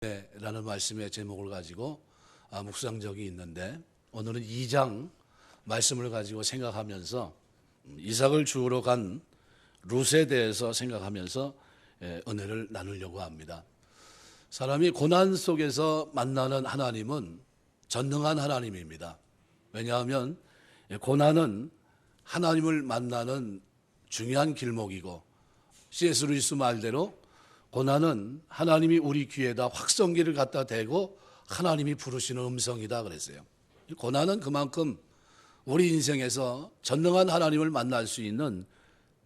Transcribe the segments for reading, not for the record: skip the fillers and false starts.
라는 말씀의 제목을 가지고 묵상적이 있는데, 오늘은 2장 말씀을 가지고 생각하면서 이삭을 주우러 간 룻에 대해서 생각하면서 은혜를 나누려고 합니다. 사람이 고난 속에서 만나는 하나님은 전능한 하나님입니다. 왜냐하면 고난은 하나님을 만나는 중요한 길목이고, C.S. 루이스 말대로 고난은 하나님이 우리 귀에다 확성기를 갖다 대고 하나님이 부르시는 음성이다 그랬어요. 고난은 그만큼 우리 인생에서 전능한 하나님을 만날 수 있는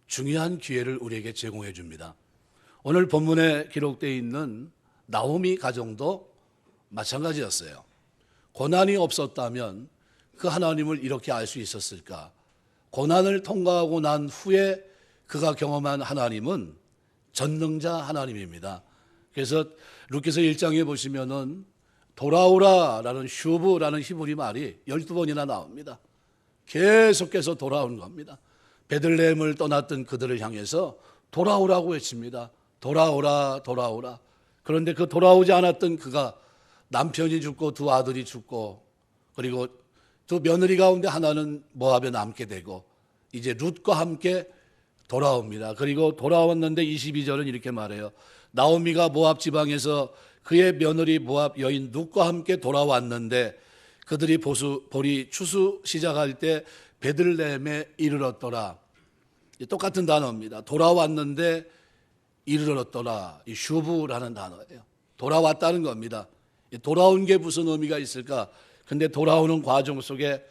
중요한 기회를 우리에게 제공해 줍니다. 오늘 본문에 기록되어 있는 나오미 가정도 마찬가지였어요. 고난이 없었다면 그 하나님을 이렇게 알 수 있었을까? 고난을 통과하고 난 후에 그가 경험한 하나님은 전능자 하나님입니다. 그래서 룻기서 1장에 보시면은 돌아오라라는 슈브라는 히브리 말이 12번이나 나옵니다. 계속해서 돌아오는 겁니다. 베들레헴을 떠났던 그들을 향해서 돌아오라고 외칩니다. 돌아오라, 돌아오라. 그런데 그 돌아오지 않았던 그가 남편이 죽고 두 아들이 죽고, 그리고 두 며느리 가운데 하나는 모압에 남게 되고, 이제 룻과 함께 돌아옵니다. 그리고 돌아왔는데 22절은 이렇게 말해요. 나오미가 모압 지방에서 그의 며느리 모압 여인 룻과 함께 돌아왔는데 그들이 보리 추수 시작할 때 베들레헴에 이르렀더라. 똑같은 단어입니다. 돌아왔는데 이르렀더라. 이 슈브라는 단어예요. 돌아왔다는 겁니다. 돌아온 게 무슨 의미가 있을까? 근데 돌아오는 과정 속에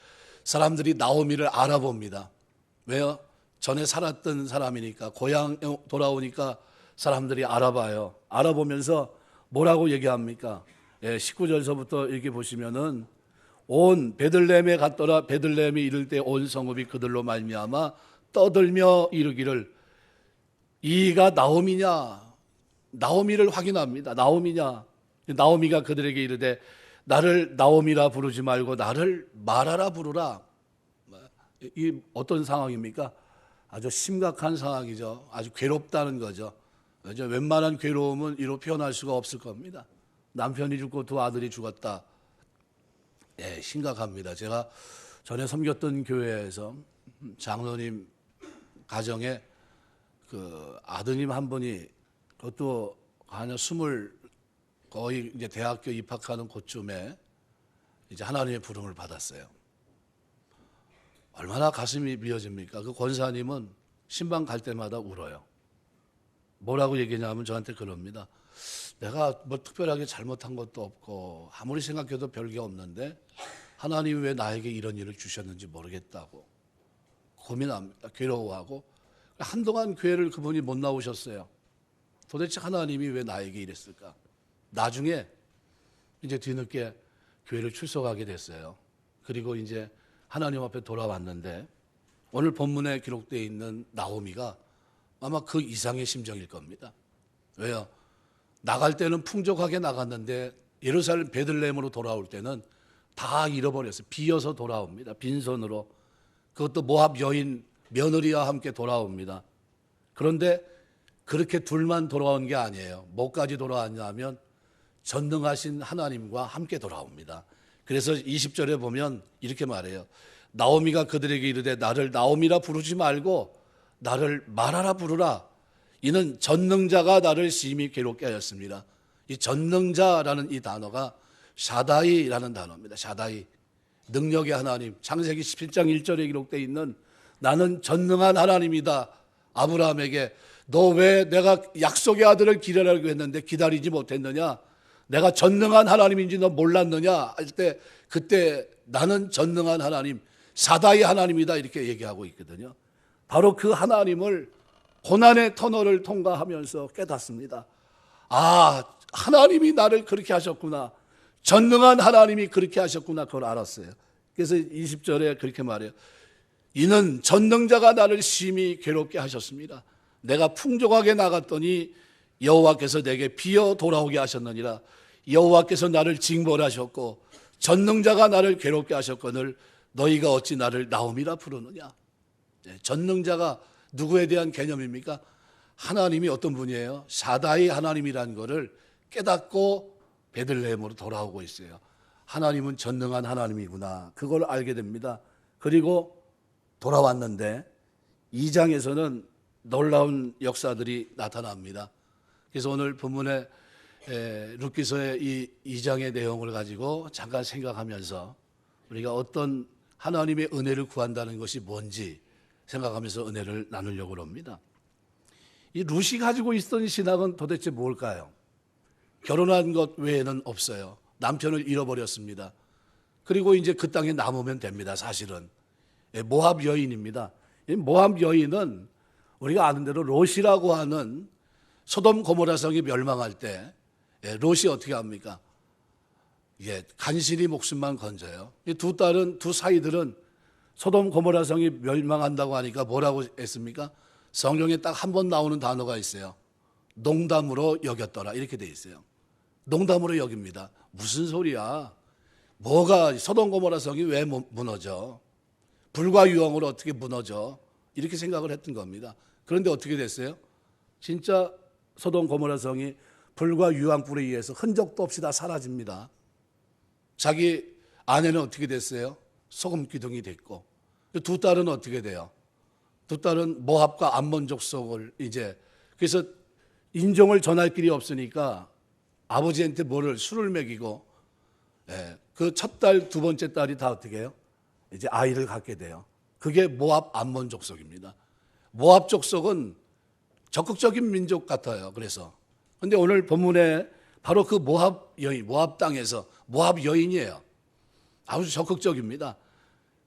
사람들이 나오미를 알아봅니다. 왜요? 전에 살았던 사람이니까, 고향 돌아오니까 사람들이 알아봐요. 알아보면서 뭐라고 얘기합니까? 19절서부터 이렇게 보시면은 온 베들레헴에 갔더라. 베들레헴이 이를 때 온 성읍이 그들로 말미암아 떠들며 이르기를 이가 나오미냐? 나오미를 확인합니다. 나오미냐? 나오미가 그들에게 이르되 나를 나오미라 부르지 말고 나를 마라라 부르라. 이 어떤 상황입니까? 아주 심각한 상황이죠. 아주 괴롭다는 거죠. 웬만한 괴로움은 이로 표현할 수가 없을 겁니다. 남편이 죽고 두 아들이 죽었다. 심각합니다. 제가 전에 섬겼던 교회에서 장로님 가정에 그 아드님 한 분이, 그것도 한 거의 이제 대학교 입학하는 그쯤에 이제 하나님의 부름을 받았어요. 얼마나 가슴이 미어집니까? 그 권사님은 신방 갈 때마다 울어요. 뭐라고 얘기냐면 저한테 그럽니다. 내가 뭐 특별하게 잘못한 것도 없고 아무리 생각해도 별게 없는데 하나님이 왜 나에게 이런 일을 주셨는지 모르겠다고 고민합니다. 괴로워하고. 한동안 교회를 그분이 못 나오셨어요. 도대체 하나님이 왜 나에게 이랬을까? 나중에 이제 뒤늦게 교회를 출석하게 됐어요. 그리고 이제 하나님 앞에 돌아왔는데 오늘 본문에 기록되어 있는 나오미가 아마 그 이상의 심정일 겁니다. 왜요? 나갈 때는 풍족하게 나갔는데 예루살렘 베들레헴으로 돌아올 때는 다 잃어버렸어요. 비어서 돌아옵니다. 빈손으로. 그것도 모압 여인 며느리와 함께 돌아옵니다. 그런데 그렇게 둘만 돌아온 게 아니에요. 뭐까지 돌아왔냐면 전능하신 하나님과 함께 돌아옵니다. 그래서 20절에 보면 이렇게 말해요. 나오미가 그들에게 이르되 나를 나오미라 부르지 말고 나를 마라라 부르라. 이는 전능자가 나를 심히 괴롭게 하였습니다. 이 전능자라는 이 단어가 샤다이라는 단어입니다. 샤다이. 능력의 하나님. 창세기 17장 1절에 기록되어 있는 나는 전능한 하나님이다. 아브라함에게 너 왜 내가 약속의 아들을 기다리라고 했는데 기다리지 못했느냐? 내가 전능한 하나님인지 너 몰랐느냐 할 때 그때 나는 전능한 하나님, 사다이 하나님이다 이렇게 얘기하고 있거든요. 바로 그 하나님을 고난의 터널을 통과하면서 깨닫습니다. 아, 하나님이 나를 그렇게 하셨구나. 전능한 하나님이 그렇게 하셨구나. 그걸 알았어요. 그래서 20절에 그렇게 말해요. 이는 전능자가 나를 심히 괴롭게 하셨습니다. 내가 풍족하게 나갔더니 여호와께서 내게 비어 돌아오게 하셨느니라. 여호와께서 나를 징벌하셨고 전능자가 나를 괴롭게 하셨거늘 너희가 어찌 나를 나오미라 부르느냐. 전능자가 누구에 대한 개념입니까? 하나님이 어떤 분이에요? 샤다이 하나님이라는 것을 깨닫고 베들레헴으로 돌아오고 있어요. 하나님은 전능한 하나님이구나. 그걸 알게 됩니다. 그리고 돌아왔는데 2장에서는 놀라운 역사들이 나타납니다. 그래서 오늘 본문의 룻기서의 이 2장의 내용을 가지고 잠깐 생각하면서 우리가 어떤 하나님의 은혜를 구한다는 것이 뭔지 생각하면서 은혜를 나누려고 합니다. 이 룻이 가지고 있던 신앙은 도대체 뭘까요? 결혼한 것 외에는 없어요. 남편을 잃어버렸습니다. 그리고 이제 그 땅에 남으면 됩니다. 사실은 모압 여인입니다. 이 모압 여인은 우리가 아는 대로 롯이라고 하는 소돔 고모라 성이 멸망할 때 롯이 어떻게 합니까? 간신히 목숨만 건져요. 이 두 딸은, 두 사이들은 소돔 고모라 성이 멸망한다고 하니까 뭐라고 했습니까? 성경에 딱 한 번 나오는 단어가 있어요. 농담으로 여겼더라 이렇게 돼 있어요. 농담으로 여깁니다. 무슨 소리야? 뭐가 소돔 고모라 성이 왜 무너져? 불과 유황으로 어떻게 무너져? 이렇게 생각을 했던 겁니다. 그런데 어떻게 됐어요? 진짜 소돔 고모라 성이 불과 유황불에 의해서 흔적도 없이 다 사라집니다. 자기 아내는 어떻게 됐어요? 소금 기둥이 됐고, 두 딸은 어떻게 돼요? 두 딸은 모압과 암몬 족속을 이제, 그래서 인종을 전할 길이 없으니까 아버지한테 술을 먹이고, 그 첫 딸, 두 번째 딸이 다 어떻게 해요? 이제 아이를 갖게 돼요. 그게 모압 암몬 족속입니다. 모압 족속은 적극적인 민족 같아요. 그런데 오늘 본문에 바로 그 모압 여인, 모압 땅에서 모압 여인이에요. 아주 적극적입니다.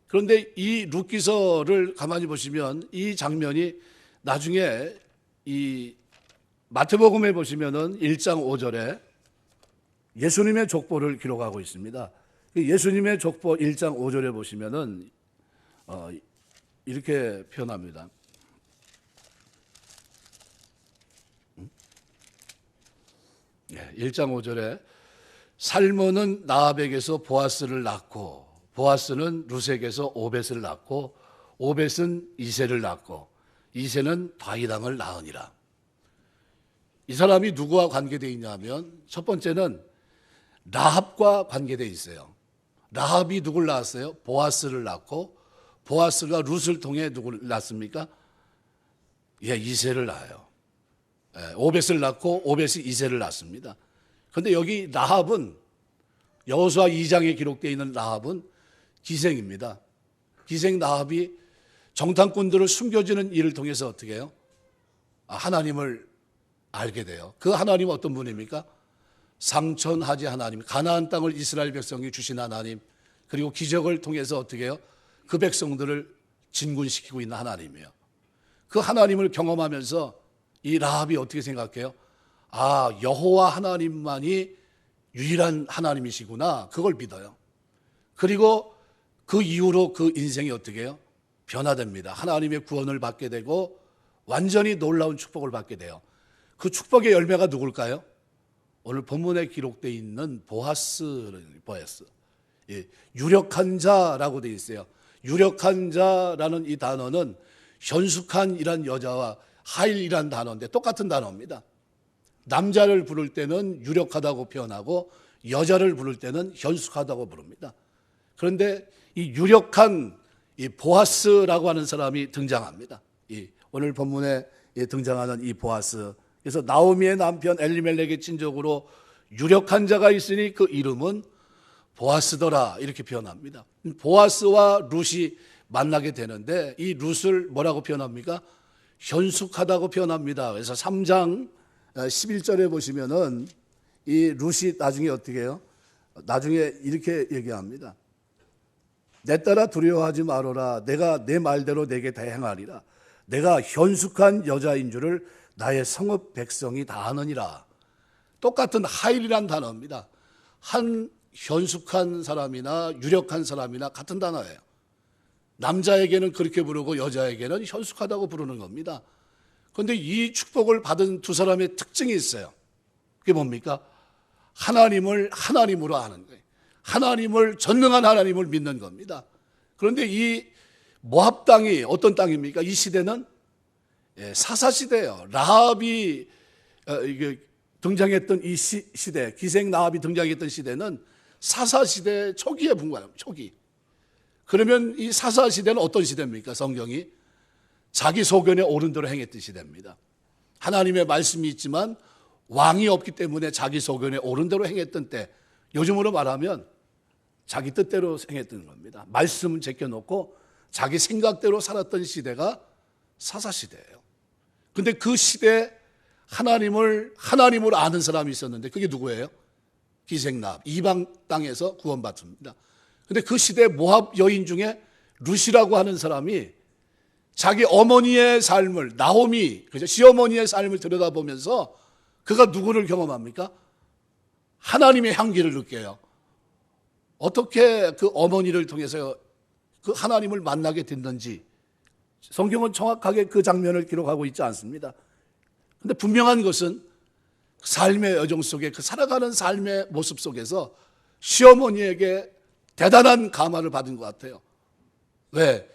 그런데 이 룻기서를 가만히 보시면 이 장면이 나중에 이 마태복음에 보시면은 1장 5절에 예수님의 족보를 기록하고 있습니다. 예수님의 족보 1장 5절에 보시면은 이렇게 표현합니다. 1장 5절에 살몬은 나압에게서 보아스를 낳고 보아스는 룻에게서 오벳을 낳고 오벳은 이새를 낳고 이새는 다윗왕을 낳으니라. 이 사람이 누구와 관계되어 있냐면 첫 번째는 라합과 관계되어 있어요. 라합이 누굴 낳았어요? 보아스를 낳고 보아스가 룻을 통해 누구를 낳습니까? 이새를 낳아요. 오벳을 낳고 오벳이 이새를 낳습니다. 그런데 여기 라합은 여호수아 2장에 기록되어 있는 라합은 기생입니다. 기생 라합이 정탐꾼들을 숨겨주는 일을 통해서 어떻게 해요? 하나님을 알게 돼요. 그 하나님은 어떤 분입니까? 상천하지 하나님, 가나안 땅을 이스라엘 백성이 주신 하나님, 그리고 기적을 통해서 어떻게 해요? 그 백성들을 진군시키고 있는 하나님이에요. 그 하나님을 경험하면서 이 라합이 어떻게 생각해요? 여호와 하나님만이 유일한 하나님이시구나. 그걸 믿어요. 그리고 그 이후로 그 인생이 어떻게 해요? 변화됩니다. 하나님의 구원을 받게 되고 완전히 놀라운 축복을 받게 돼요. 그 축복의 열매가 누굴까요? 오늘 본문에 기록되어 있는 보아스. 유력한 자라고 되어 있어요. 유력한 자라는 이 단어는 현숙한이란 여자와 하일이란 단어인데 똑같은 단어입니다. 남자를 부를 때는 유력하다고 표현하고 여자를 부를 때는 현숙하다고 부릅니다. 그런데 이 유력한 이 보아스라고 하는 사람이 등장합니다. 오늘 본문에 등장하는 이 보아스. 그래서 나오미의 남편 엘리멜렉의 친족으로 유력한 자가 있으니 그 이름은 보아스더라 이렇게 표현합니다. 보아스와 룻이 만나게 되는데 이 룻을 뭐라고 표현합니까? 현숙하다고 표현합니다. 그래서 3장 11절에 보시면은 이 룻이 나중에 어떻게 해요? 나중에 이렇게 얘기합니다. 내 딸아 두려워하지 말아라. 내가 내 말대로 내게 대행하리라. 내가 현숙한 여자인 줄을 나의 성읍 백성이 다 아느니라. 똑같은 하일이란 단어입니다. 한 현숙한 사람이나 유력한 사람이나 같은 단어예요. 남자에게는 그렇게 부르고 여자에게는 현숙하다고 부르는 겁니다. 그런데 이 축복을 받은 두 사람의 특징이 있어요. 그게 뭡니까? 하나님을 하나님으로 아는 거예요. 하나님을 전능한 하나님을 믿는 겁니다. 그런데 이 모압 땅이 어떤 땅입니까? 이 시대는 사사시대예요. 라합이 등장했던 이 시대, 기생나합이 등장했던 시대는 사사시대 초기에 분간합니다. 초기. 그러면 이 사사시대는 어떤 시대입니까? 성경이 자기 소견에 옳은 대로 행했던 시대입니다. 하나님의 말씀이 있지만 왕이 없기 때문에 자기 소견에 옳은 대로 행했던 때, 요즘으로 말하면 자기 뜻대로 행했던 겁니다. 말씀은 제껴놓고 자기 생각대로 살았던 시대가 사사시대예요. 근데 그 시대에 하나님을 아는 사람이 있었는데 그게 누구예요? 기생나합, 이방 땅에서 구원받습니다. 근데 그 시대 모압 여인 중에 룻이라고 하는 사람이 자기 어머니의 삶을, 나오미, 그죠? 시어머니의 삶을 들여다보면서 그가 누구를 경험합니까? 하나님의 향기를 느껴요. 어떻게 그 어머니를 통해서 그 하나님을 만나게 됐는지 성경은 정확하게 그 장면을 기록하고 있지 않습니다. 근데 분명한 것은 삶의 여정 속에, 그 살아가는 삶의 모습 속에서 시어머니에게 대단한 감화를 받은 것 같아요. 왜?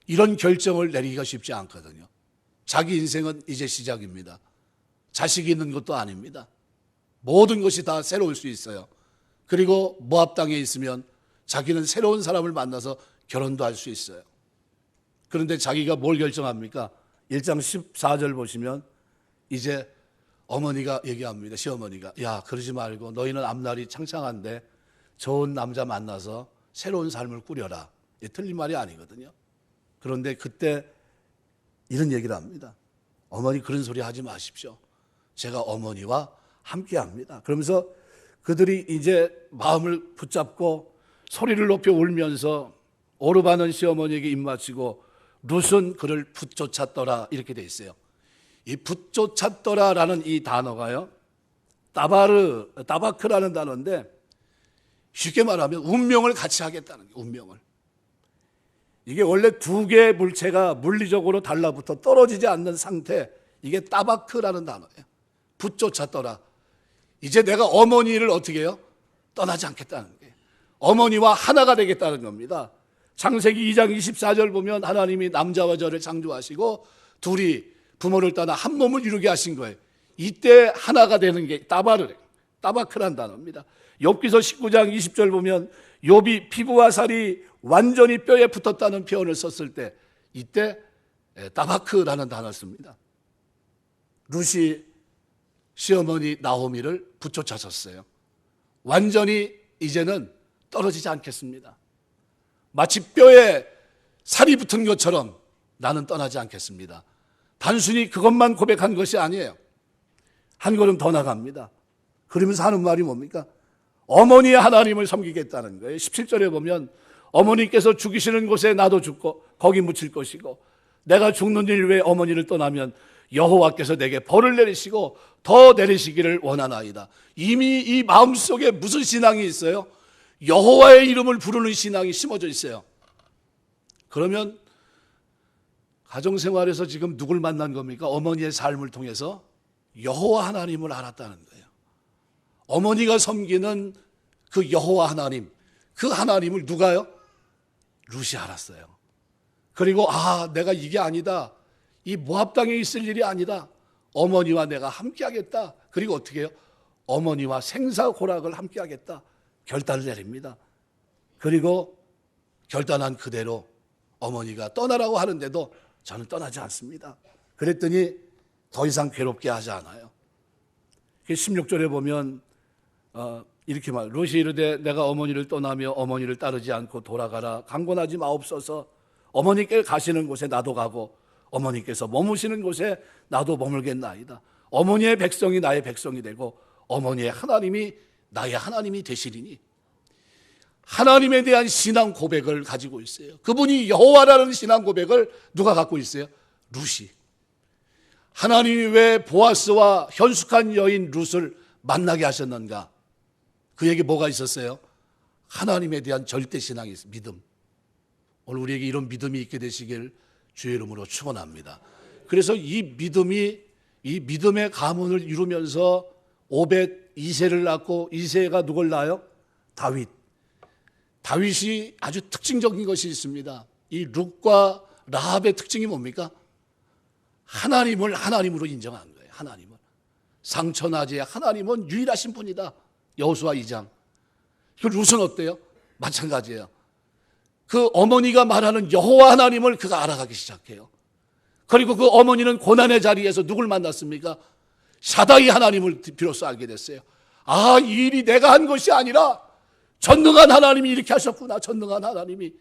이런 결정을 내리기가 쉽지 않거든요. 자기 인생은 이제 시작입니다. 자식이 있는 것도 아닙니다. 모든 것이 다 새로울 수 있어요. 그리고 모압 땅에 있으면 자기는 새로운 사람을 만나서 결혼도 할 수 있어요. 그런데 자기가 뭘 결정합니까? 1장 14절 보시면 이제 어머니가 얘기합니다. 시어머니가, 야, 그러지 말고 너희는 앞날이 창창한데 좋은 남자 만나서 새로운 삶을 꾸려라. 이게 틀린 말이 아니거든요. 그런데 그때 이런 얘기를 합니다. 어머니 그런 소리 하지 마십시오. 제가 어머니와 함께 합니다. 그러면서 그들이 이제 마음을 붙잡고 소리를 높여 울면서 오르바는 시어머니에게 입맞추고 룻은 그를 붙쫓았더라, 이렇게 돼 있어요. 이 붙쫓았더라라는 이 단어가요, 따바크라는 단어인데 쉽게 말하면 운명을 같이 하겠다는 거예요. 운명을. 이게 원래 두 개의 물체가 물리적으로 달라붙어 떨어지지 않는 상태, 이게 따바크라는 단어예요. 붙쫓았더라. 이제 내가 어머니를 어떻게 해요? 떠나지 않겠다는 거예요. 어머니와 하나가 되겠다는 겁니다. 창세기 2장 24절 보면 하나님이 남자와 여자를 창조하시고 둘이 부모를 떠나 한 몸을 이루게 하신 거예요. 이때 하나가 되는 게 따바크란 단어입니다. 욥기서 19장 20절 보면 욥이 피부와 살이 완전히 뼈에 붙었다는 표현을 썼을 때 이때 따바크라는 단어를 씁니다. 룻이 시어머니 나오미를 붙여쳤었어요. 완전히 이제는 떨어지지 않겠습니다. 마치 뼈에 살이 붙은 것처럼 나는 떠나지 않겠습니다. 단순히 그것만 고백한 것이 아니에요. 한 걸음 더 나갑니다. 그러면서 하는 말이 뭡니까? 어머니의 하나님을 섬기겠다는 거예요. 17절에 보면 어머니께서 죽이시는 곳에 나도 죽고 거기 묻힐 것이고 내가 죽는 일 외에 어머니를 떠나면 여호와께서 내게 벌을 내리시고 더 내리시기를 원하나이다. 이미 이 마음속에 무슨 신앙이 있어요? 여호와의 이름을 부르는 신앙이 심어져 있어요. 그러면 가정생활에서 지금 누굴 만난 겁니까? 어머니의 삶을 통해서 여호와 하나님을 알았다는 거예요. 어머니가 섬기는 그 여호와 하나님, 그 하나님을 누가요? 룻이 알았어요. 그리고 내가 이게 아니다. 이 모압 땅에 있을 일이 아니다. 어머니와 내가 함께 하겠다. 그리고 어떻게 해요? 어머니와 생사고락을 함께 하겠다. 결단을 내립니다. 그리고 결단한 그대로 어머니가 떠나라고 하는데도 저는 떠나지 않습니다. 그랬더니 더 이상 괴롭게 하지 않아요. 16절에 보면 이렇게 말, 룻이 이르되 내가 어머니를 떠나며 어머니를 따르지 않고 돌아가라. 강권하지 마옵소서. 어머니께 가시는 곳에 나도 가고 어머니께서 머무시는 곳에 나도 머물겠나이다. 어머니의 백성이 나의 백성이 되고 어머니의 하나님이 나의 하나님이 되시리니. 하나님에 대한 신앙 고백을 가지고 있어요. 그분이 여호와라는 신앙 고백을 누가 갖고 있어요? 룻이. 하나님이 왜 보아스와 현숙한 여인 룻을 만나게 하셨는가? 그에게 뭐가 있었어요? 하나님에 대한 절대 신앙이 있어요. 믿음. 오늘 우리에게 이런 믿음이 있게 되시길 주의 이름으로 축원합니다. 그래서 이 믿음의 가문을 이루면서 오벳 이새를 낳고 이새가 누굴 낳아요? 다윗. 다윗이 아주 특징적인 것이 있습니다. 이 룻과 라합의 특징이 뭡니까? 하나님을 하나님으로 인정한 거예요. 하나님을. 상천하지 하나님은 유일하신 분이다. 여호수아 2장. 그 룻은 어때요? 마찬가지예요. 그 어머니가 말하는 여호와 하나님을 그가 알아가기 시작해요. 그리고 그 어머니는 고난의 자리에서 누굴 만났습니까? 샤다이 하나님을 비로소 알게 됐어요. 아, 이 일이 내가 한 것이 아니라 전능한 하나님이 이렇게 하셨구나. 전능한 하나님이.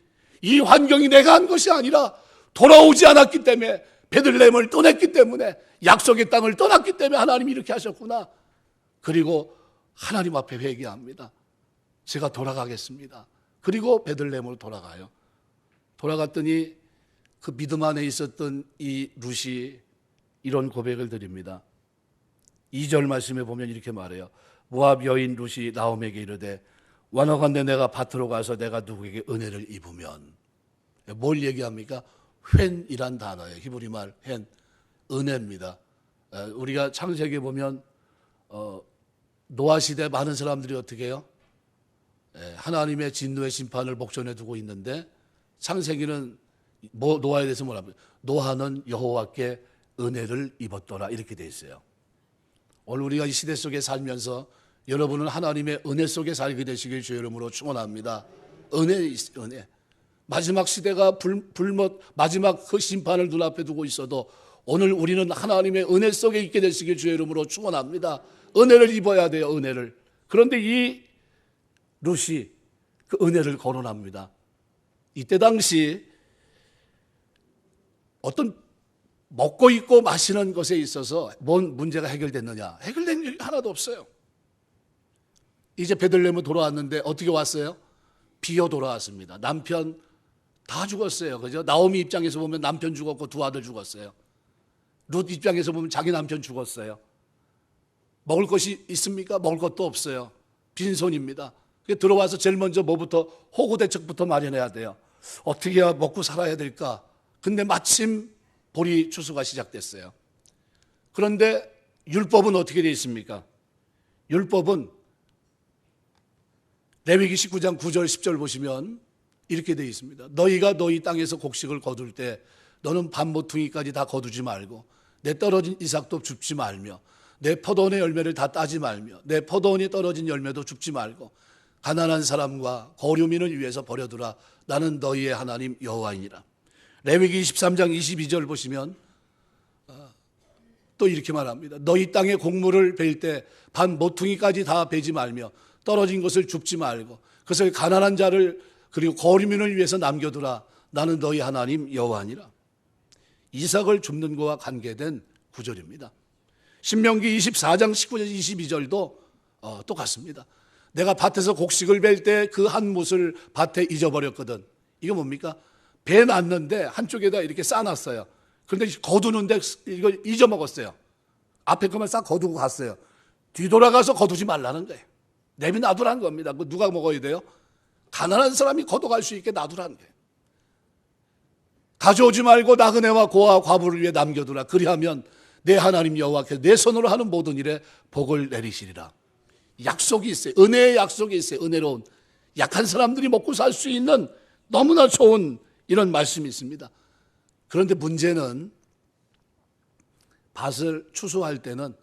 이 환경이 내가 한 것이 아니라 돌아오지 않았기 때문에, 베들레헴을 떠났기 때문에, 약속의 땅을 떠났기 때문에 하나님이 이렇게 하셨구나. 그리고 하나님 앞에 회개합니다. 제가 돌아가겠습니다. 그리고 베들레헴으로 돌아가요. 돌아갔더니 그 믿음 안에 있었던 이 룻이 이런 고백을 드립니다. 2절 말씀에 보면 이렇게 말해요. 모압 여인 룻이 나옴에게 이르되 원하건대 내가 밭으로 가서 내가 누구에게 은혜를 입으면. 뭘 얘기합니까? 웬이란 단어예요. 히브리 말 웬, 은혜입니다. 우리가 창세기에 보면 노아 시대 많은 사람들이 어떻게 해요? 하나님의 진노의 심판을 목전에 두고 있는데 창세기는 노아에 대해서 뭐라 합니까? 노아는 여호와께 은혜를 입었더라 이렇게 돼 있어요. 오늘 우리가 이 시대 속에 살면서 여러분은 하나님의 은혜 속에 살게 되시길 주의 이름으로 축원합니다. 은혜. 마지막 시대가 마지막 그 심판을 눈앞에 두고 있어도 오늘 우리는 하나님의 은혜 속에 있게 되시길 주의 이름으로 축원합니다. 은혜를 입어야 돼요. 은혜를. 그런데 이 룻이 그 은혜를 거론합니다. 이때 당시 어떤 먹고 입고 마시는 것에 있어서 뭔 문제가 해결됐느냐? 해결된 일 하나도 없어요. 이제 베들레헴으로 돌아왔는데 어떻게 왔어요? 비어 돌아왔습니다. 남편 다 죽었어요. 그죠? 나오미 입장에서 보면 남편 죽었고 두 아들 죽었어요. 룻 입장에서 보면 자기 남편 죽었어요. 먹을 것이 있습니까? 먹을 것도 없어요. 빈손입니다. 들어와서 제일 먼저 뭐부터 호구 대책부터 마련해야 돼요. 어떻게 해야 먹고 살아야 될까? 근데 마침 보리 추수가 시작됐어요. 그런데 율법은 어떻게 되어 있습니까? 율법은 레위기 19장 9절 10절 보시면 이렇게 되어 있습니다. 너희가 너희 땅에서 곡식을 거둘 때 너는 밤모퉁이까지 다 거두지 말고 내 떨어진 이삭도 줍지 말며 내 포도원의 열매를 다 따지 말며 내 포도원이 떨어진 열매도 줍지 말고 가난한 사람과 거류민을 위해서 버려두라. 나는 너희의 하나님 여호와이니라. 레위기 23장 22절 보시면 또 이렇게 말합니다. 너희 땅에 곡물을 벨 때 반 모퉁이까지 다 베지 말며 떨어진 것을 줍지 말고 그것을 가난한 자를 그리고 거류민을 위해서 남겨두라. 나는 너희 하나님 여호와니라. 이삭을 줍는 것과 관계된 구절입니다. 신명기 24장 19절 22절도 똑같습니다. 내가 밭에서 곡식을 벨 때 그 한 뭇을 밭에 잊어버렸거든. 이거 뭡니까? 배 놨는데 한쪽에다 이렇게 싸놨어요. 그런데 거두는데 이걸 잊어먹었어요. 앞에 것만 싹 거두고 갔어요. 뒤돌아가서 거두지 말라는 거예요. 내비 놔두라는 겁니다. 누가 먹어야 돼요? 가난한 사람이 거둬갈 수 있게 놔두라는 거예요. 가져오지 말고 나그네와 고아 과부를 위해 남겨두라. 그리하면 내 하나님 여호와께서 내 손으로 하는 모든 일에 복을 내리시리라. 약속이 있어요. 은혜의 약속이 있어요. 은혜로운 약한 사람들이 먹고 살 수 있는 너무나 좋은 이런 말씀이 있습니다. 그런데 문제는 밭을 추수할 때는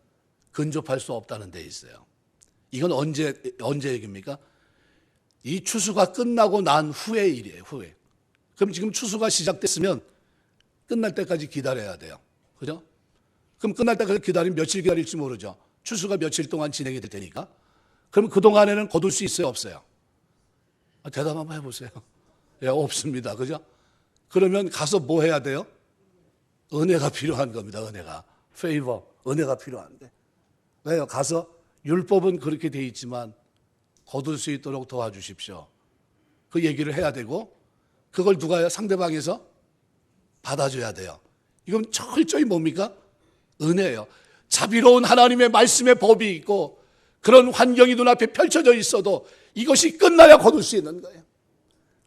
근접할 수 없다는 데 있어요. 이건 언제 얘기입니까? 이 추수가 끝나고 난 후의 일이에요. 후에. 그럼 지금 추수가 시작됐으면 끝날 때까지 기다려야 돼요. 그죠? 그럼 끝날 때까지 기다리면 며칠 기다릴지 모르죠. 추수가 며칠 동안 진행이 될 테니까. 그럼 그동안에는 거둘 수 있어요? 없어요? 대답 한번 해보세요. 예, 없습니다. 그죠? 그러면 가서 뭐 해야 돼요? 은혜가 필요한 겁니다. 은혜가. 페이버. 은혜가 필요한데. 왜요? 가서 율법은 그렇게 돼 있지만 거둘 수 있도록 도와주십시오. 그 얘기를 해야 되고 그걸 누가 상대방에서 받아줘야 돼요. 이건 철저히 뭡니까? 은혜예요. 자비로운 하나님의 말씀의 법이 있고 그런 환경이 눈앞에 펼쳐져 있어도 이것이 끝나야 거둘 수 있는 거예요.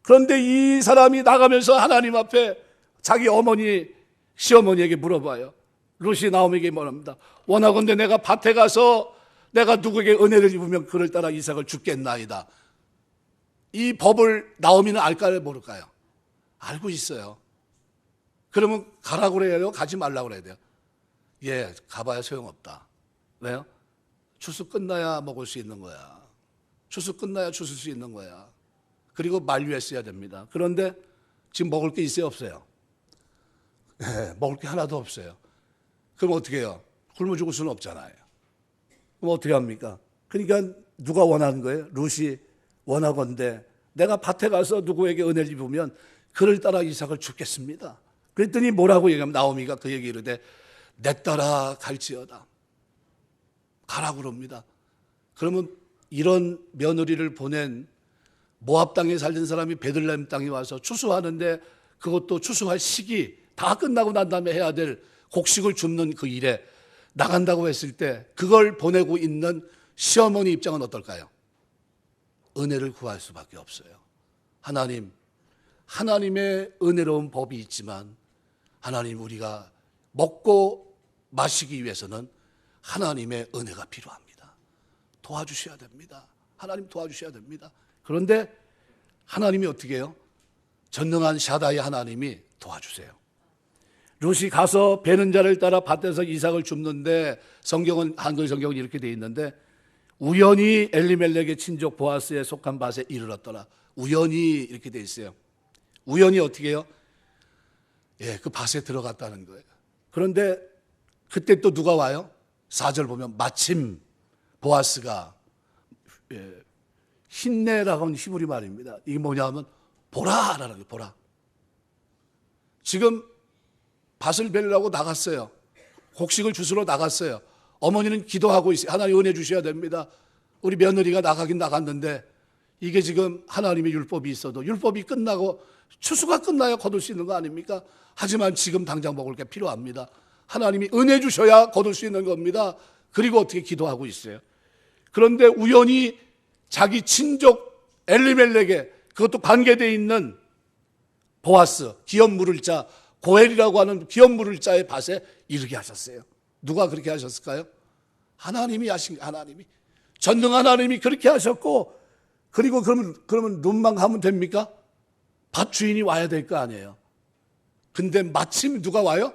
그런데 이 사람이 나가면서 하나님 앞에 자기 어머니, 시어머니에게 물어봐요. 룻이 나오미에게 말합니다. 원하건대 내가 밭에 가서 내가 누구에게 은혜를 입으면 그를 따라 이삭을 죽겠나이다. 이 법을 나오미는 알까요? 모를까요? 알고 있어요. 그러면 가라고 그래야 돼요? 가지 말라고 그래야 돼요? 예, 가봐야 소용없다. 왜요? 추수 끝나야 먹을 수 있는 거야. 추수 끝나야 주실 수 있는 거야. 그리고 만류했어야 됩니다. 그런데 지금 먹을 게 있어요, 없어요? 네, 먹을 게 하나도 없어요. 그럼 어떻게 해요? 굶어 죽을 수는 없잖아요. 그럼 어떻게 합니까? 그러니까 누가 원하는 거예요? 룻이 원하건대 내가 밭에 가서 누구에게 은혜를 입으면 그를 따라 이삭을 죽겠습니다. 그랬더니 뭐라고 얘기하면 나오미가 그 얘기 이르되 내 따라 갈지어다. 가라고 그럽니다. 그러면 이런 며느리를 보낸 모압 땅에 살던 사람이 베들레헴 땅에 와서 추수하는데 그것도 추수할 시기 다 끝나고 난 다음에 해야 될 곡식을 줍는 그 일에 나간다고 했을 때 그걸 보내고 있는 시어머니 입장은 어떨까요? 은혜를 구할 수밖에 없어요. 하나님의 은혜로운 법이 있지만 하나님 우리가 먹고 마시기 위해서는 하나님의 은혜가 필요합니다. 도와주셔야 됩니다. 하나님 도와주셔야 됩니다. 그런데 하나님이 어떻게 해요? 전능한 샤다이 하나님이 도와주세요. 룻이 가서 베는 자를 따라 밭에서 이삭을 줍는데 성경은 한글 성경은 이렇게 되어 있는데 우연히 엘리멜렉의 친족 보아스에 속한 밭에 이르렀더라. 우연히 이렇게 되어 있어요. 우연히 어떻게 해요? 예, 그 밭에 들어갔다는 거예요. 그런데 그때 또 누가 와요? 4절 보면 마침 보아스가 힌내라고 하는 히브리 말입니다. 이게 뭐냐면 보라라는 거예요. 보라. 지금 밭을 베려고 나갔어요. 곡식을 주스러 나갔어요. 어머니는 기도하고 있어요. 하나님 은혜 주셔야 됩니다. 우리 며느리가 나가긴 나갔는데 이게 지금 하나님의 율법이 있어도 율법이 끝나고 추수가 끝나야 거둘 수 있는 거 아닙니까? 하지만 지금 당장 먹을 게 필요합니다. 하나님이 은혜 주셔야 거둘 수 있는 겁니다. 그리고 어떻게 기도하고 있어요. 그런데 우연히 자기 친족 엘리멜렉에 그것도 관계되어 있는 보아스, 기업 물을 자, 고엘이라고 하는 기업 물을 자의 밭에 이르게 하셨어요. 누가 그렇게 하셨을까요? 하나님이 하신 거예요. 하나님이. 전능한 하나님이 그렇게 하셨고 그리고 그러면 눈만 가면 됩니까? 밭 주인이 와야 될 거 아니에요. 근데 마침 누가 와요?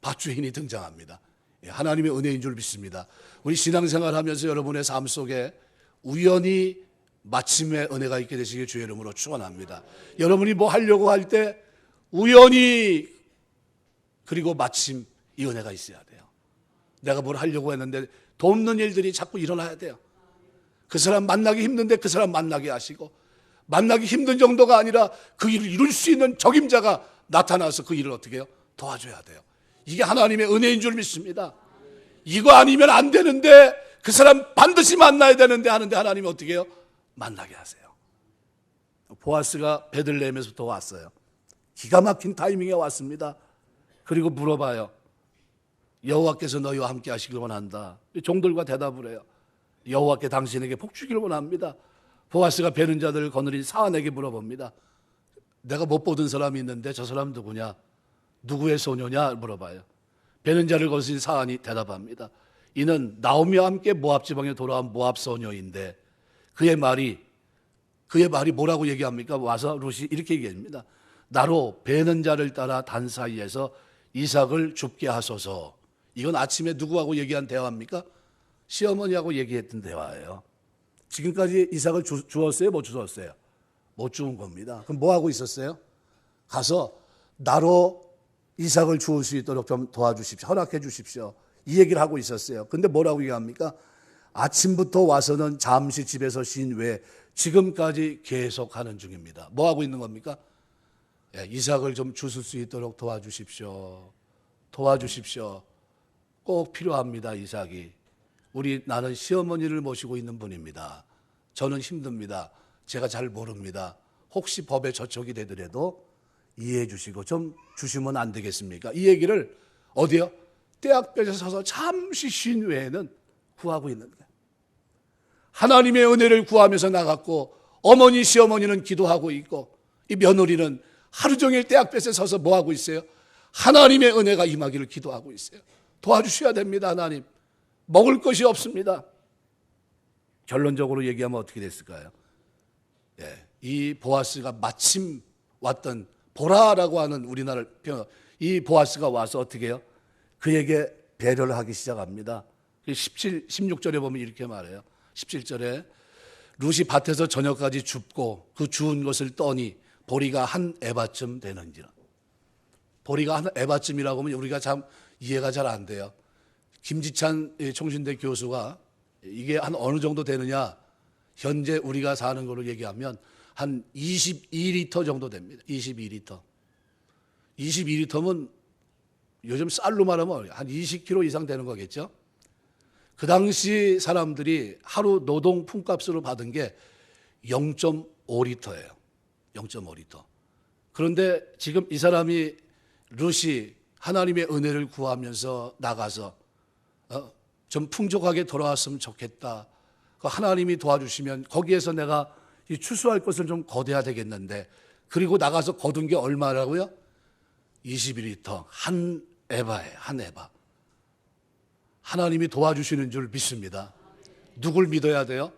밭 주인이 등장합니다. 하나님의 은혜인 줄 믿습니다. 우리 신앙생활 하면서 여러분의 삶 속에 우연히 마침의 은혜가 있게 되시길 주의 이름으로 축원합니다. 여러분이 뭐 하려고 할 때 우연히 그리고 마침 이 은혜가 있어야 돼요. 내가 뭘 하려고 했는데 돕는 일들이 자꾸 일어나야 돼요. 그 사람 만나기 힘든데 그 사람 만나게 하시고 만나기 힘든 정도가 아니라 그 일을 이룰 수 있는 적임자가 나타나서 그 일을 어떻게 해요? 도와줘야 돼요. 이게 하나님의 은혜인 줄 믿습니다. 이거 아니면 안 되는데 그 사람 반드시 만나야 되는데 하는데 하나님이 어떻게 해요? 만나게 하세요. 보아스가 베들레헴에서부터 왔어요. 기가 막힌 타이밍에 왔습니다. 그리고 물어봐요. 여호와께서 너희와 함께 하시길 원한다. 종들과 대답을 해요. 여호와께 당신에게 복 주기를 원합니다. 보아스가 베는 자들을 거느린 사안에게 물어봅니다. 내가 못 보던 사람이 있는데 저 사람 누구냐? 누구의 소녀냐? 물어봐요. 베는 자를 거느린 사안이 대답합니다. 이는 나오미와 함께 모압 지방에 돌아온 모압 소녀인데 그의 말이 뭐라고 얘기합니까? 와서 룻이 이렇게 얘기합니다. 나로 베는 자를 따라 단 사이에서 이삭을 줍게 하소서. 이건 아침에 누구하고 얘기한 대화입니까? 시어머니하고 얘기했던 대화예요. 지금까지 이삭을 주었어요? 못 주었어요? 못 주은 겁니다. 그럼 뭐 하고 있었어요? 가서 나로 이삭을 주울 수 있도록 좀 도와주십시오. 허락해 주십시오. 이 얘기를 하고 있었어요. 근데 뭐라고 얘기합니까? 아침부터 와서는 잠시 집에서 쉰 후에 지금까지 계속하는 중입니다. 뭐 하고 있는 겁니까? 이삭을 좀 주실 수 있도록 도와주십시오. 도와주십시오. 꼭 필요합니다. 이삭이. 나는 시어머니를 모시고 있는 분입니다. 저는 힘듭니다. 제가 잘 모릅니다. 혹시 법에 저촉이 되더라도 이해해 주시고 좀 주시면 안 되겠습니까? 이 얘기를 어디요? 떼약볕에 서서 잠시 쉰 후에는 구하고 있는 거예요. 하나님의 은혜를 구하면서 나갔고 어머니 시어머니는 기도하고 있고 이 며느리는 하루 종일 떼약볕에 서서 뭐 하고 있어요? 하나님의 은혜가 임하기를 기도하고 있어요. 도와주셔야 됩니다. 하나님. 먹을 것이 없습니다. 결론적으로 얘기하면 어떻게 됐을까요? 이 보아스가 마침 왔던 보라라고 하는 우리나라 표현, 이 보아스가 와서 어떻게 해요? 그에게 배려를 하기 시작합니다. 16절에 보면 이렇게 말해요. 17절에 룻이 밭에서 저녁까지 줍고 그 주운 것을 떠니 보리가 한 에바쯤 되는지라. 보리가 한 에바쯤이라고 하면 우리가 참 이해가 잘 안 돼요. 김지찬 총신대 교수가 이게 한 어느 정도 되느냐, 현재 우리가 사는 걸로 얘기하면 한 22리터 정도 됩니다. 22리터. 22리터면 요즘 쌀로 말하면 한 20kg 이상 되는 거겠죠. 그 당시 사람들이 하루 노동 품값으로 받은 게 0.5리터예요. 0.5리터. 그런데 지금 이 사람이 룻이 하나님의 은혜를 구하면서 나가서 좀 풍족하게 돌아왔으면 좋겠다. 하나님이 도와주시면 거기에서 내가 추수할 것을 좀 거둬야 되겠는데, 그리고 나가서 거둔 게 얼마라고요? 21리터. 한 에바에 한 에바. 하나님이 도와주시는 줄 믿습니다. 누굴 믿어야 돼요?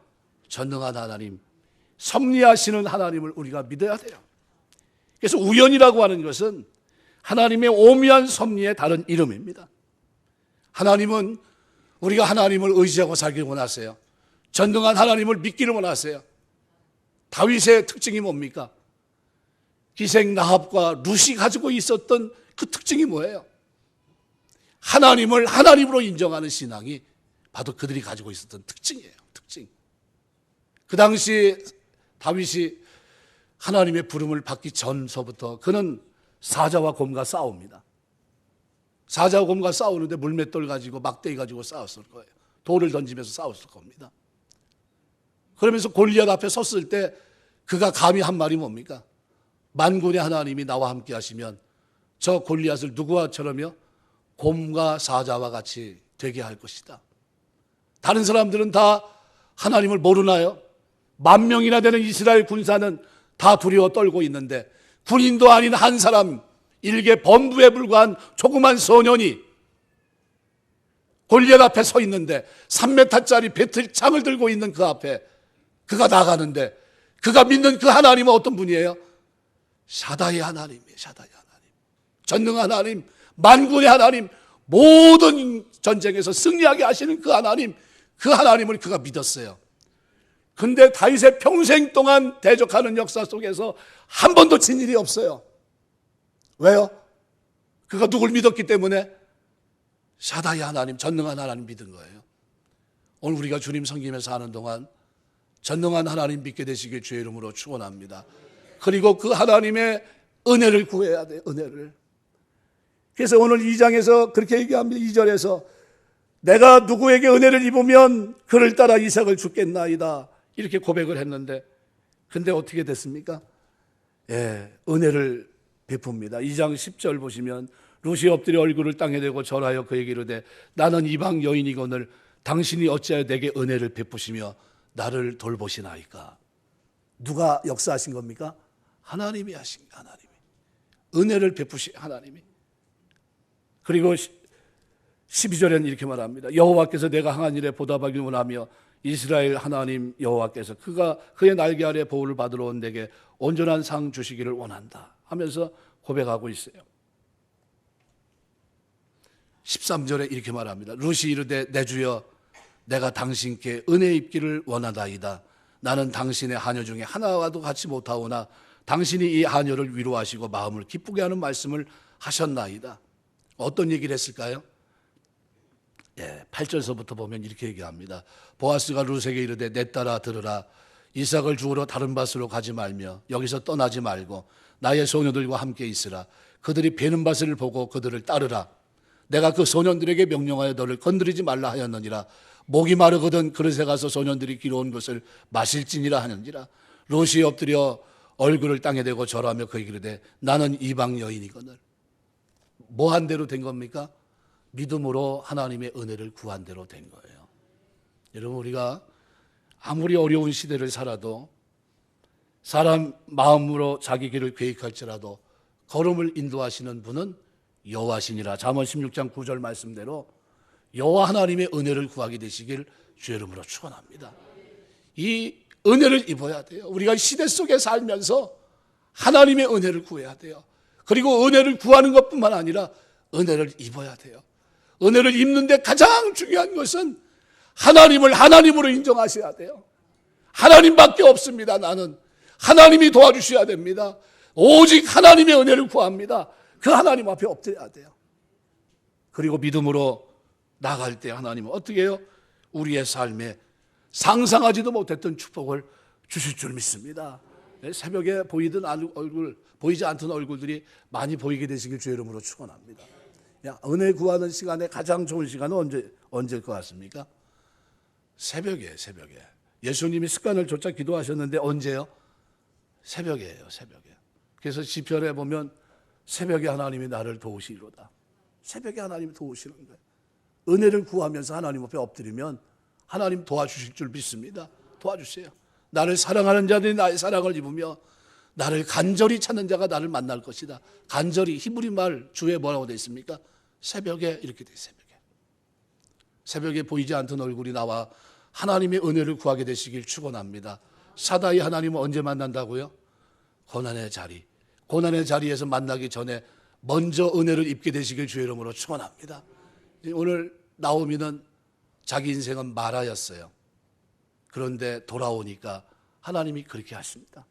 전능한 하나님, 섭리하시는 하나님을 우리가 믿어야 돼요. 그래서 우연이라고 하는 것은 하나님의 오묘한 섭리의 다른 이름입니다. 하나님은 우리가 하나님을 의지하고 살기를 원하세요. 전능한 하나님을 믿기를 원하세요. 다윗의 특징이 뭡니까? 기생 라합과 룻이 가지고 있었던 그 특징이 뭐예요? 하나님을 하나님으로 인정하는 신앙이 바로 그들이 가지고 있었던 특징이에요. 특징. 그 당시 다윗이 하나님의 부름을 받기 전서부터 그는 사자와 곰과 싸웁니다. 사자와 곰과 싸우는데 물맷돌 가지고 막대기 가지고 싸웠을 거예요. 돌을 던지면서 싸웠을 겁니다. 그러면서 골리앗 앞에 섰을 때 그가 감히 한 말이 뭡니까? 만군의 하나님이 나와 함께 하시면 저 골리앗을 누구와처럼요? 곰과 사자와 같이 되게 할 것이다. 다른 사람들은 다 하나님을 모르나요? 10,000명이나 되는 이스라엘 군사는 다 두려워 떨고 있는데 군인도 아닌 한 사람, 일개 범부에 불과한 조그만 소년이 골리앗 앞에 서 있는데 3m짜리 배틀창을 들고 있는 그 앞에 그가 나가는데 그가 믿는 그 하나님은 어떤 분이에요? 샤다의 하나님이에요. 샤다의 하나님. 전능한 하나님, 만군의 하나님, 모든 전쟁에서 승리하게 하시는 그 하나님, 그 하나님을 그가 믿었어요. 근데 다윗의 평생 동안 대적하는 역사 속에서 한 번도 진 일이 없어요. 왜요? 그가 누굴 믿었기 때문에? 샤다의 하나님, 전능한 하나님 믿은 거예요. 오늘 우리가 주님 섬기면서 하는 동안 전능한 하나님 믿게 되시길 주의 이름으로 축원합니다. 그리고 그 하나님의 은혜를 구해야 돼요. 은혜를. 그래서 오늘 2장에서 그렇게 얘기합니다. 2절에서 내가 누구에게 은혜를 입으면 그를 따라 이삭을 주겠나이다. 이렇게 고백을 했는데 근데 어떻게 됐습니까? 예, 은혜를 베풉니다. 2장 10절 보시면 룻이 엎드려 얼굴을 땅에 대고 절하여 그에게 이르되 나는 이방 여인이거늘 당신이 어찌하여 내게 은혜를 베푸시며 나를 돌보시나이까. 누가 역사하신 겁니까? 하나님이 하신 거예요. 하나님이. 은혜를 베푸신 하나님이. 그리고 12절에는 이렇게 말합니다. 여호와께서 내가 행한 일에 보답하기를 원하며 이스라엘 하나님 여호와께서 그가 그의 날개 아래 보호를 받으러 온 내게 온전한 상 주시기를 원한다 하면서 고백하고 있어요. 13절에 이렇게 말합니다. 룻이 이르되 내 주여 내가 당신께 은혜 입기를 원하다이다. 나는 당신의 하녀 중에 하나와도 같이 못하오나 당신이 이 하녀를 위로하시고 마음을 기쁘게 하는 말씀을 하셨나이다. 어떤 얘기를 했을까요? 8절서부터 보면 이렇게 얘기합니다. 보아스가 룻에게 이르되 내 딸아 들으라. 이삭을 주우러 다른 밭으로 가지 말며 여기서 떠나지 말고 나의 소녀들과 함께 있으라. 그들이 베는 밭을 보고 그들을 따르라. 내가 그 소년들에게 명령하여 너를 건드리지 말라 하였느니라. 목이 마르거든 그릇에 가서 소년들이 기러온 것을 마실지니라 하는지라. 룻이 엎드려 얼굴을 땅에 대고 절하며 그에게 이르되 나는 이방 여인이거늘. 뭐 한 대로 된 겁니까? 믿음으로 하나님의 은혜를 구한 대로 된 거예요. 여러분 우리가 아무리 어려운 시대를 살아도 사람 마음으로 자기 길을 계획할지라도 걸음을 인도하시는 분은 여호와시니라. 잠언 16장 9절 말씀대로 여호와 하나님의 은혜를 구하게 되시길 주의 이름으로 축원합니다. 이 은혜를 입어야 돼요. 우리가 시대 속에 살면서 하나님의 은혜를 구해야 돼요. 그리고 은혜를 구하는 것뿐만 아니라 은혜를 입어야 돼요. 은혜를 입는데 가장 중요한 것은 하나님을 하나님으로 인정하셔야 돼요. 하나님밖에 없습니다. 나는 하나님이 도와주셔야 됩니다. 오직 하나님의 은혜를 구합니다. 그 하나님 앞에 엎드려야 돼요. 그리고 믿음으로 나갈 때 하나님은 어떻게 해요? 우리의 삶에 상상하지도 못했던 축복을 주실 줄 믿습니다. 새벽에 보이던 얼굴, 보이지 않던 얼굴들이 많이 보이게 되시길 주의 이름으로 축원합니다. 은혜 구하는 시간에 가장 좋은 시간은 언제일 것 같습니까? 새벽에. 예수님이 습관을 조차 기도하셨는데 언제요? 새벽이에요, 새벽에. 그래서 시편에 보면 새벽에 하나님이 나를 도우시리로다. 새벽에 하나님이 도우시는 거예요. 은혜를 구하면서 하나님 앞에 엎드리면 하나님 도와주실 줄 믿습니다. 도와주세요. 나를 사랑하는 자들이 나의 사랑을 입으며 나를 간절히 찾는 자가 나를 만날 것이다. 간절히 히브리 말 주에 뭐라고 되어 있습니까? 새벽에 이렇게 돼 있어요. 새벽에 보이지 않던 얼굴이 나와 하나님의 은혜를 구하게 되시길 축원합니다. 사다이 하나님은 언제 만난다고요? 고난의 자리. 고난의 자리에서 만나기 전에 먼저 은혜를 입게 되시길 주의 이름으로 축원합니다. 오늘 나오미는 자기 인생은 마라였어요. 그런데 돌아오니까 하나님이 그렇게 하십니다.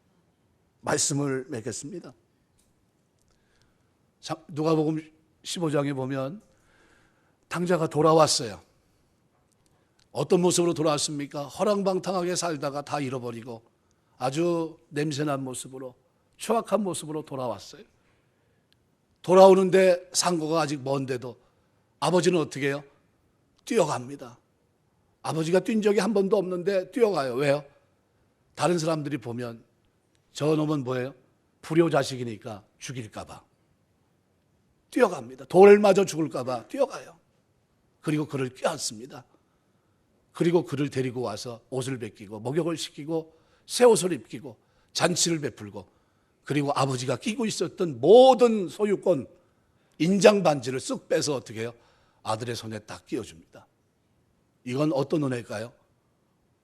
말씀을 맺겠습니다. 누가복음 15장에 보면 탕자가 돌아왔어요. 어떤 모습으로 돌아왔습니까? 허랑방탕하게 살다가 다 잃어버리고 아주 냄새난 모습으로, 추악한 모습으로 돌아왔어요. 돌아오는데 상고가 아직 먼데도 아버지는 어떻게 해요? 뛰어갑니다. 아버지가 뛴 적이 한 번도 없는데 뛰어가요. 왜요? 다른 사람들이 보면 저 놈은 뭐예요? 불효자식이니까 죽일까 봐. 뛰어갑니다. 돌을 맞아 죽을까 봐 뛰어가요. 그리고 그를 껴안습니다. 그리고 그를 데리고 와서 옷을 벗기고 목욕을 시키고 새 옷을 입히고 잔치를 베풀고 그리고 아버지가 끼고 있었던 모든 소유권 인장 반지를 쓱 빼서 어떻게 해요? 아들의 손에 딱 끼워줍니다. 이건 어떤 은혜일까요?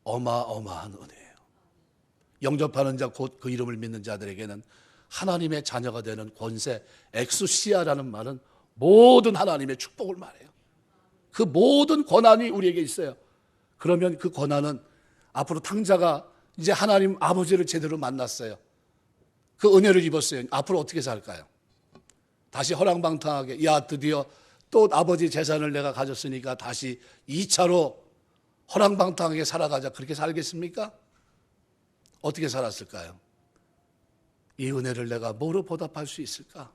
어마어마한 은혜예요. 영접하는 자 곧 그 이름을 믿는 자들에게는 하나님의 자녀가 되는 권세, 엑수시아라는 말은 모든 하나님의 축복을 말해요. 그 모든 권한이 우리에게 있어요. 그러면 그 권한은 앞으로 탕자가 이제 하나님 아버지를 제대로 만났어요. 그 은혜를 입었어요. 앞으로 어떻게 살까요? 다시 허랑방탕하게 드디어 또 아버지 재산을 내가 가졌으니까 다시 2차로 허랑방탕하게 살아가자. 그렇게 살겠습니까? 어떻게 살았을까요? 이 은혜를 내가 뭐로 보답할 수 있을까?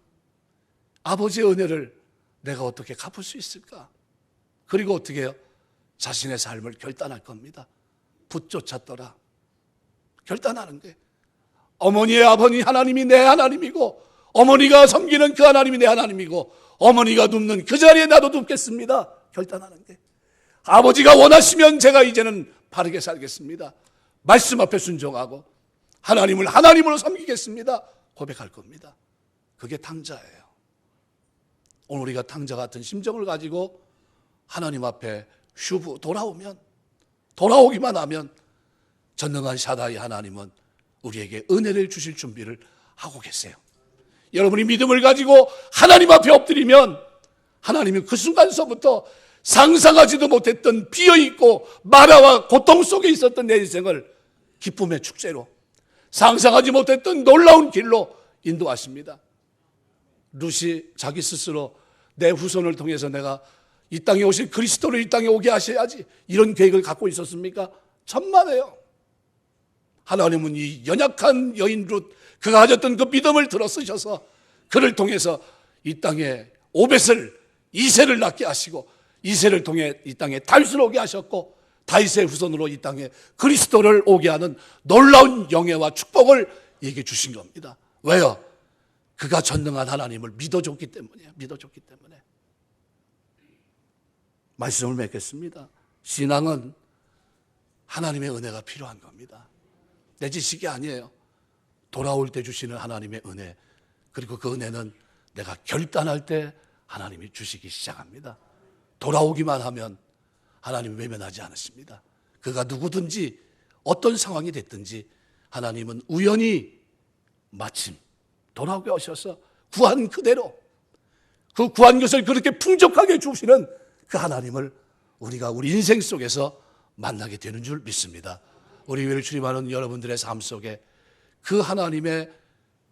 아버지의 은혜를 내가 어떻게 갚을 수 있을까? 그리고 어떻게 해요? 자신의 삶을 결단할 겁니다. 붙쫓았더라. 결단하는 게 어머니의 아버지 하나님이 내 하나님이고 어머니가 섬기는 그 하나님이 내 하나님이고 어머니가 눕는 그 자리에 나도 눕겠습니다. 결단하는 게 아버지가 원하시면 제가 이제는 바르게 살겠습니다. 말씀 앞에 순종하고 하나님을 하나님으로 섬기겠습니다. 고백할 겁니다. 그게 탕자예요. 오늘 우리가 탕자 같은 심정을 가지고 하나님 앞에 슈브 돌아오기만 하면 전능한 샤다이 하나님은 우리에게 은혜를 주실 준비를 하고 계세요. 여러분이 믿음을 가지고 하나님 앞에 엎드리면 하나님이 그 순간서부터 상상하지도 못했던 비어있고 마라와 고통 속에 있었던 내 인생을 기쁨의 축제로 상상하지 못했던 놀라운 길로 인도하십니다. 룻이 자기 스스로 내 후손을 통해서 내가 이 땅에 오실 그리스도를 이 땅에 오게 하셔야지 이런 계획을 갖고 있었습니까? 천만에요. 하나님은 이 연약한 여인 룻 그가 가졌던 그 믿음을 들어쓰셔서 그를 통해서 이 땅에 오벳을 이새를 낳게 하시고 이새를 통해 이 땅에 다윗을 오게 하셨고 다윗의 후손으로 이 땅에 그리스도를 오게 하는 놀라운 영예와 축복을 얘기해 주신 겁니다. 왜요? 그가 전능한 하나님을 믿어줬기 때문이에요. 믿어줬기 때문에. 말씀을 맺겠습니다. 신앙은 하나님의 은혜가 필요한 겁니다. 내 지식이 아니에요. 돌아올 때 주시는 하나님의 은혜, 그리고 그 은혜는 내가 결단할 때 하나님이 주시기 시작합니다. 돌아오기만 하면 하나님은 외면하지 않으십니다. 그가 누구든지 어떤 상황이 됐든지 하나님은 우연히 마침 돌아오게 하셔서 구한 그대로 그 구한 것을 그렇게 풍족하게 주시는 그 하나님을 우리가 우리 인생 속에서 만나게 되는 줄 믿습니다. 우리 교회를 출입하는 여러분들의 삶 속에 그 하나님의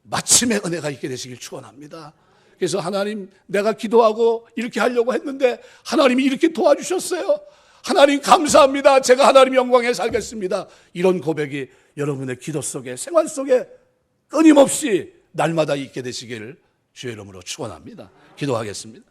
마침의 은혜가 있게 되시길 축원합니다. 그래서 하나님, 내가 기도하고 이렇게 하려고 했는데 하나님이 이렇게 도와주셨어요. 하나님 감사합니다. 제가 하나님 영광에 살겠습니다. 이런 고백이 여러분의 기도 속에, 생활 속에 끊임없이 날마다 있게 되시기를 주의 이름으로 축원합니다. 기도하겠습니다.